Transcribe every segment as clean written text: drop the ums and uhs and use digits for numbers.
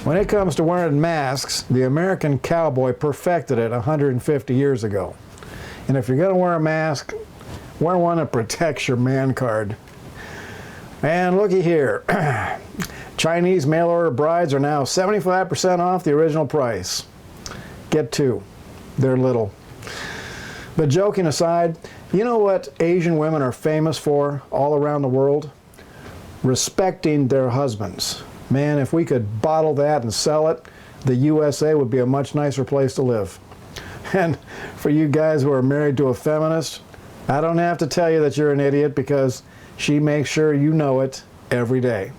When it comes to wearing masks, the American cowboy perfected it 150 years ago. And if you're going to wear a mask, wear one that protects your man card. And looky here. Chinese mail-order brides are now 75% off the original price. Get two. They're little. But joking aside, you know what Asian women are famous for all around the world? Respecting their husbands. Man, if we could bottle that and sell it, the USA would be a much nicer place to live. And for you guys who are married to a feminist, I don't have to tell you that you're an idiot because she makes sure you know it every day.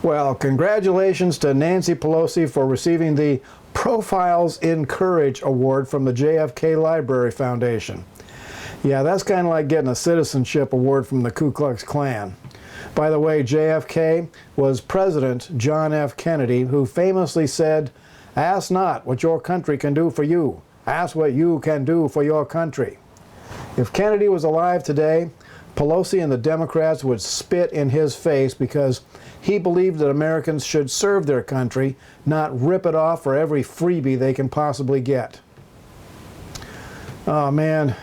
Well, congratulations to Nancy Pelosi for receiving the Profiles in Courage Award from the JFK Library Foundation. Yeah, that's kind of like getting a citizenship award from the Ku Klux Klan. By the way, JFK was President John F. Kennedy, who famously said, "Ask not what your country can do for you. Ask what you can do for your country." If Kennedy was alive today, Pelosi and the Democrats would spit in his face because he believed that Americans should serve their country, not rip it off for every freebie they can possibly get. Oh man,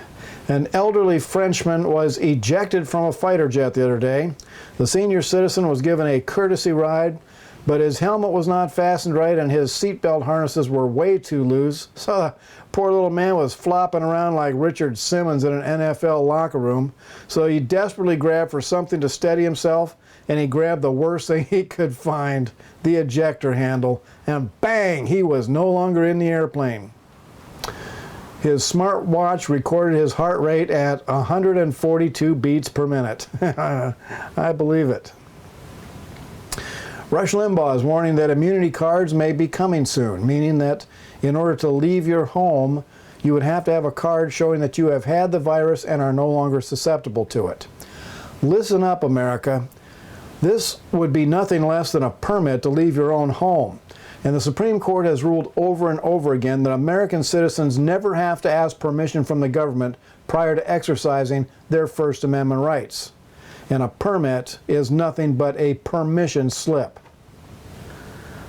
an elderly Frenchman was ejected from a fighter jet the other day. The senior citizen was given a courtesy ride, but his helmet was not fastened right and his seatbelt harnesses were way too loose, so the poor little man was flopping around like Richard Simmons in an NFL locker room. So he desperately grabbed for something to steady himself, and he grabbed the worst thing he could find, the ejector handle, and bang, he was no longer in the airplane. His smartwatch recorded his heart rate at 142 beats per minute. I believe it. Rush Limbaugh is warning that immunity cards may be coming soon, meaning that in order to leave your home, you would have to have a card showing that you have had the virus and are no longer susceptible to it. Listen up, America. This would be nothing less than a permit to leave your own home. And the Supreme Court has ruled over and over again that American citizens never have to ask permission from the government prior to exercising their First Amendment rights. And a permit is nothing but a permission slip.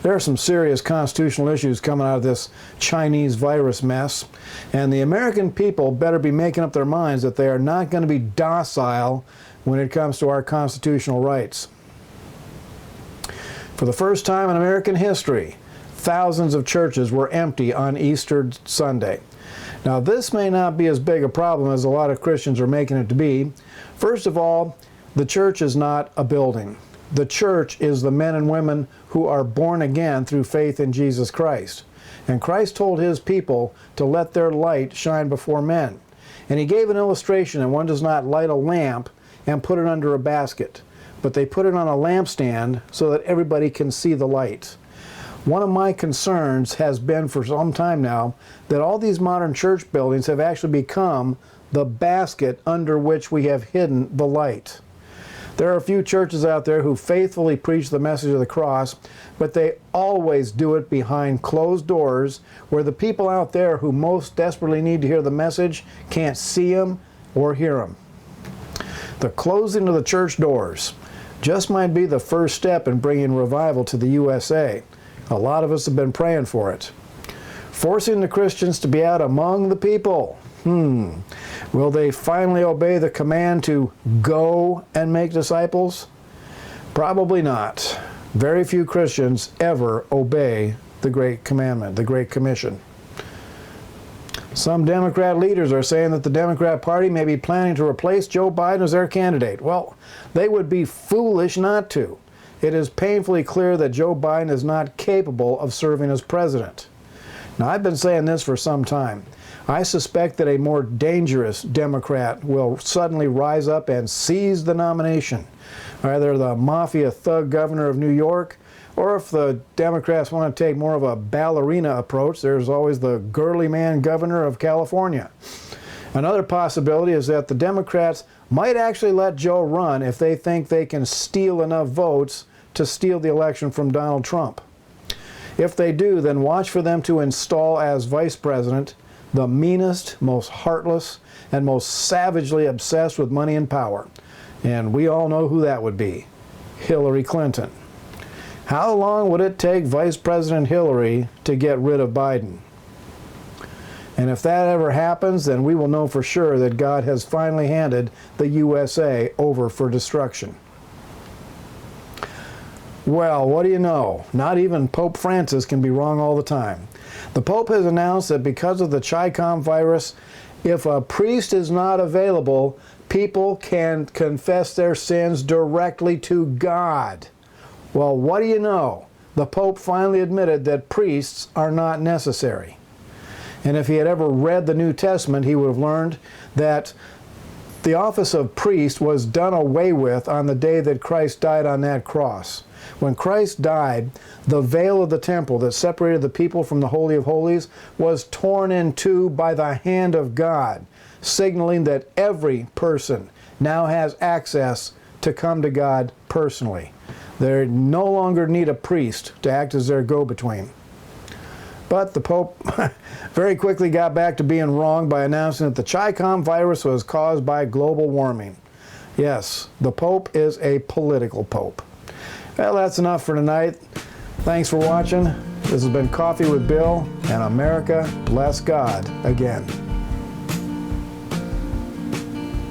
There are some serious constitutional issues coming out of this Chinese virus mess, and the American people better be making up their minds that they are not going to be docile when it comes to our constitutional rights. For the first time in American history, thousands of churches were empty on Easter Sunday. Now, this may not be as big a problem as a lot of Christians are making it to be. First of all, the church is not a building. The church is the men and women who are born again through faith in Jesus Christ. And Christ told his people to let their light shine before men. And he gave an illustration that one does not light a lamp and put it under a basket, but they put it on a lampstand so that everybody can see the light. One of my concerns has been for some time now that all these modern church buildings have actually become the basket under which we have hidden the light. There are a few churches out there who faithfully preach the message of the cross, but they always do it behind closed doors where the people out there who most desperately need to hear the message can't see them or hear them. The closing of the church doors just might be the first step in bringing revival to the USA. A lot of us have been praying for it. Forcing the Christians to be out among the people. Will they finally obey the command to go and make disciples? Probably not. Very few Christians ever obey the Great Commandment, the Great Commission. Some Democrat leaders are saying that the Democrat Party may be planning to replace Joe Biden as their candidate. Well, they would be foolish not to. It is painfully clear that Joe Biden is not capable of serving as president. Now, I've been saying this for some time. I suspect that a more dangerous Democrat will suddenly rise up and seize the nomination. Either the mafia thug governor of New York, or if the Democrats want to take more of a ballerina approach, there's always the girly man governor of California. Another possibility is that the Democrats might actually let Joe run if they think they can steal enough votes to steal the election from Donald Trump. If they do, then watch for them to install as vice president the meanest, most heartless, and most savagely obsessed with money and power. And we all know who that would be: Hillary Clinton. How long would it take Vice President Hillary to get rid of Biden? And if that ever happens, then we will know for sure that God has finally handed the USA over for destruction. Well, what do you know? Not even Pope Francis can be wrong all the time. The Pope has announced that because of the Chi-Com virus, if a priest is not available, people can confess their sins directly to God. Well, what do you know? The Pope finally admitted that priests are not necessary. And if he had ever read the New Testament, he would have learned that the office of priest was done away with on the day that Christ died on that cross. When Christ died, the veil of the temple that separated the people from the Holy of Holies was torn in two by the hand of God, signaling that every person now has access to come to God personally. They no longer need a priest to act as their go-between. But the Pope very quickly got back to being wrong by announcing that the Chi-Com virus was caused by global warming. Yes, the Pope is a political pope. Well, that's enough for tonight. Thanks for watching. This has been Coffee with Bill, and America bless God again.